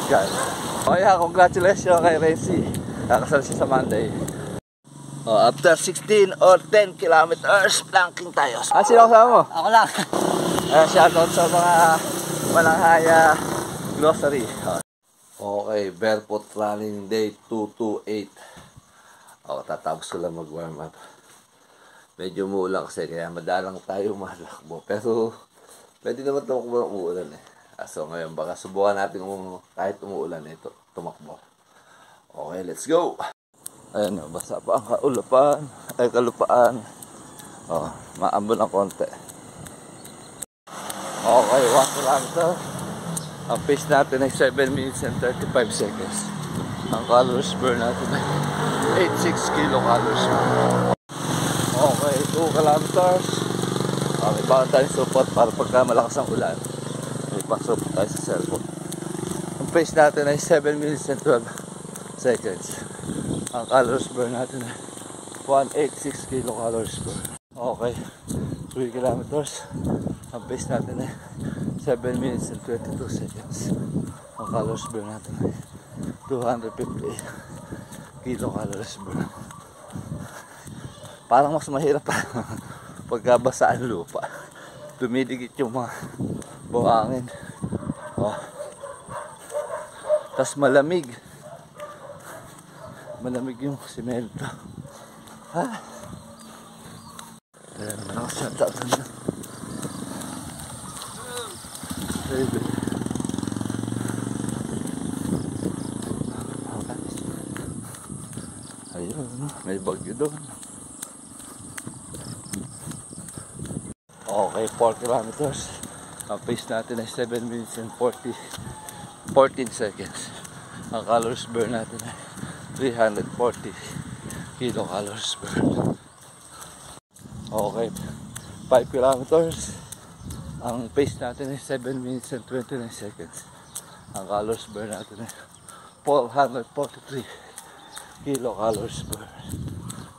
Guys. Oh yeah, congratulations kay Renzi. Nakasal siya sa Monday. Oh, after 16 or 10 kilometers, planking tayo. Sino kasama mo? Ako lang. Shoutout sa mga Malanghaya grocery. Okay, barefoot running day 228. Tatapos ko lang mag-warm up. Medyo umuulan kasi kaya madalang tayo malakbo. Pero pwede naman tumakbo ng umuulan eh. So ngayon baka subukan natin kung kahit umuulan ito tumakbo. Okay, let's go! Ayan, basa pa ang kalupaan. Maambon ng konti. Okay, 1 kilometer. Ang pace natin ay 7 minutes and 35 seconds. Ang calories burn natin ay 86 kilocalories. Okay, 2 kilometers. Okay, baka tayong support para pagka malakas ang ulan. May pang-support tayo sa cellphone. Ang pace natin ay 7 minutes and 12 seconds. Ang calories burn natin ay 186 kilocalories burn. Okay, 3 kilometers. Ang pace natin ay 7 minutes and 22 seconds. Ang calories burn natin ay 250 kilocalories burn. Parang mas mahirap pa pagkabasa ang lupa. Dumidikit yung mga buhangin. Tas malamig. Malamig yung simento. Ayan, nakasyatat na. Baby. Ayun, may bagyo doon. Okay, 4 kilometers. Ang pace natin ay 7 minutes and 14 seconds. Ang calories burn natin ay 340 kilocalories burn. Okay, 5 kilometers. Ang pace natin ay 7 minutes and 29 seconds. Ang calories burn natin ay 443 kilocalories burn.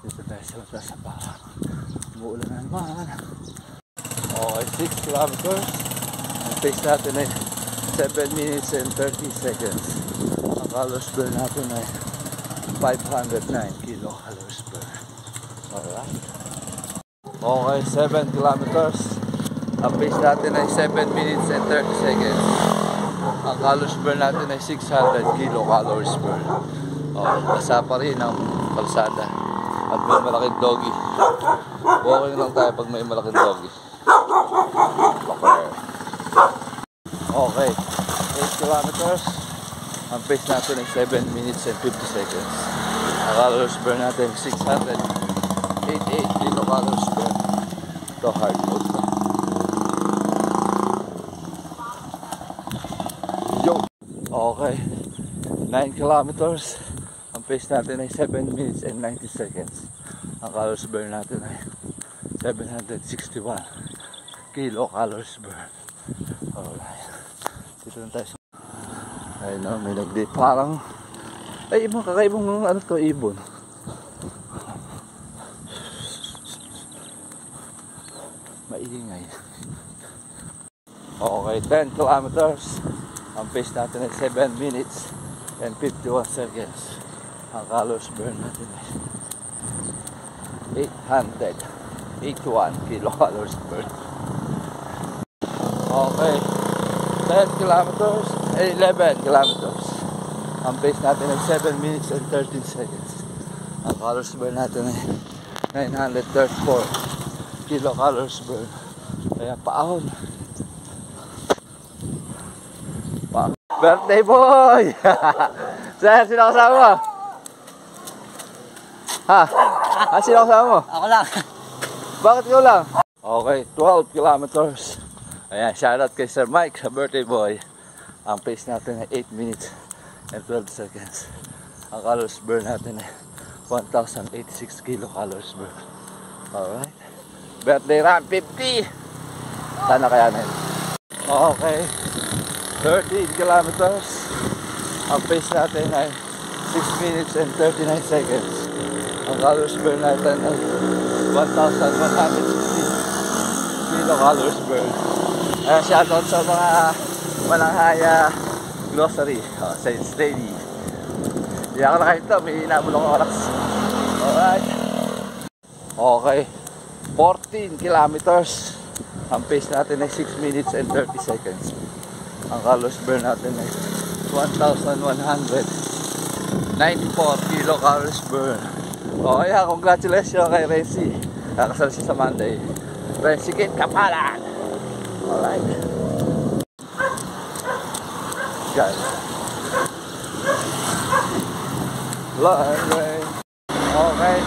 Dito tayo sa mata sa parang umuulan na naman. Okay, 6 kilometers. Ang pace natin ay 7 minutes and 30 seconds. Ang calories burn natin ay 509 kilocalories burn. Alright. Okay, 7 kilometers. Ang pace natin ay 7 minutes and 30 seconds. Ang calories burn natin ay 600 kilocalories burn. Basa pa rin ang kalsada. At may malaking doggy. Walking lang tayo pag may malaking doggy. Okay, 8 kilometers. Ang pace natin ay 7 minutes and 50 seconds. Ang calories burn natin 688 kilocalories burn. Ito hard mode. Yo! Okay, 9 kilometers. Ang pace natin ay 7 minutes and 90 seconds. Ang calories burn natin ay 761 kilocalories burn. Alright. Dito lang tayo sa... Ayun na, may nagdate. Parang... Ay, ibang kakaibang ano to, ibon. Maingay. Okay, 10 kilometers. Ang pace natin ay 7 minutes and 51 seconds. Ang calories burn natin ay 881 kilocalories burn. Okay, 10 kilometers, 11 kilometers. Ang pace natin ay 7 minutes and 13 seconds. Ang calories burn natin ay 934 kilocalories burn. Kaya paahon. Birthday boy! Sir, sino kasama mo? Sino kasama mo? Ako lang. Bakit ikaw lang? Okay, 12 kilometers. Ayan, shoutout kay Sir Mike, sa birthday boy. Ang pace natin ay 8 minutes and 12 seconds. Ang calories burn natin ay 1,086 kilocalories burn. Alright. Birthday run 50! Sana kaya na yun. Okay. 13 kilometers. Ang pace natin ay 6 minutes and 39 seconds. Ang calories burn natin ay 1,160 kilocalories burn. Shoutout sa mga Malanghaya grocery. So it's ready. Hindi ako nakita, may inabulong oras. Alright. Okay. 14 kilometers. Ang pace natin ay 6 minutes and 30 seconds. Ang calories burn natin ay 1,194 kilocalories burn. Okay, congratulations kay Renzi. Kakasal siya sa Monday. Renzi Kate Kapalan. Alright. Got it. Long way. Okay.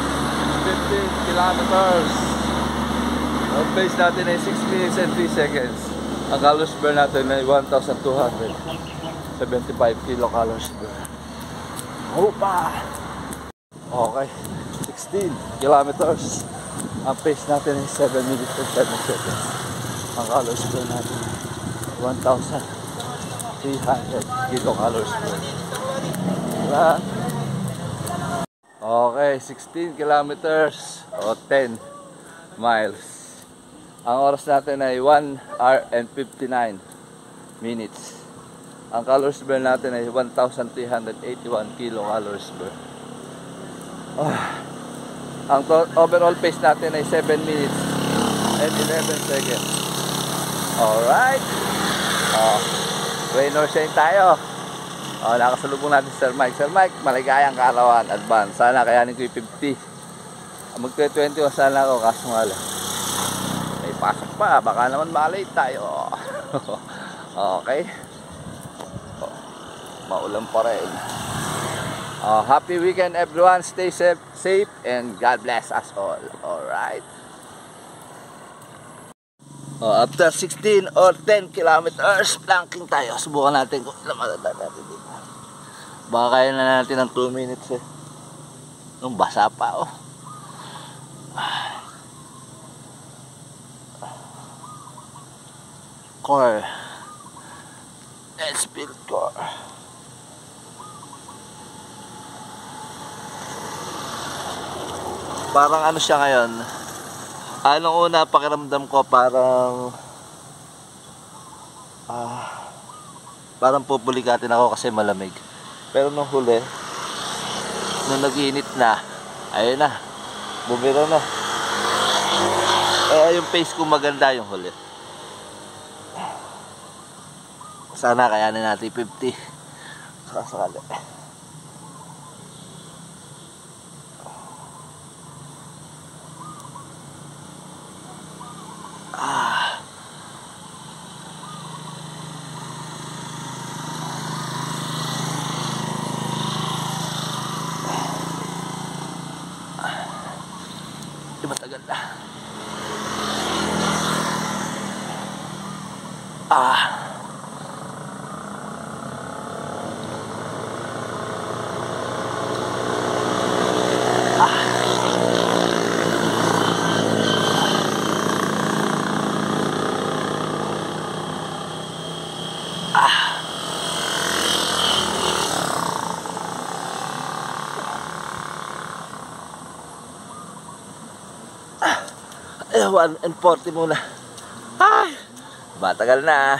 15 kilometers. Ang pace natin ay 6 minutes and 3 seconds. Ang calories burn natin ay 1,275 kilocalories burn. Opa! Okay. 16 kilometers. Ang pace natin ay 7 minutes and 7 seconds. Ang calories burn natin ay 1,300 kilocalories burn. Diba? Okay, 16 kilometers o 10 miles. Ang oras natin ay 1 hour and 59 minutes. Ang calories burn natin ay 1,381 kilocalories burn. Ang overall pace natin ay 7 minutes and 11 seconds. Alright. Rain or shine tayo. Nakasalubong natin Sir Mike. Sir Mike, maligayang kaarawan. Advance. Sana kayanin ko yung 50. Mag-21 sana ako, kaso nga lang. May pasok pa. Baka naman malate tayo. Okay. Maulan pa rin. Happy weekend everyone. Stay safe and God bless us all. Alright. After 16 or 10 kilometers, planking tayo. Subukan natin kung ilang matanda natin dito. Baka kaya na natin ng 2 minutes eh. Nung basa pa oh. Core. Speed core. Parang ano siya ngayon. Anong una pakiramdam ko parang parang pupuligatin ako kasi malamig. Pero nung huli, nung nag-init na, ayun na, bumira na. Yung pace ko maganda yung huli. Sana kayanin natin 50. Sakasakali. Matagal na. Ay, 1:40 muna. Ay, matagal na.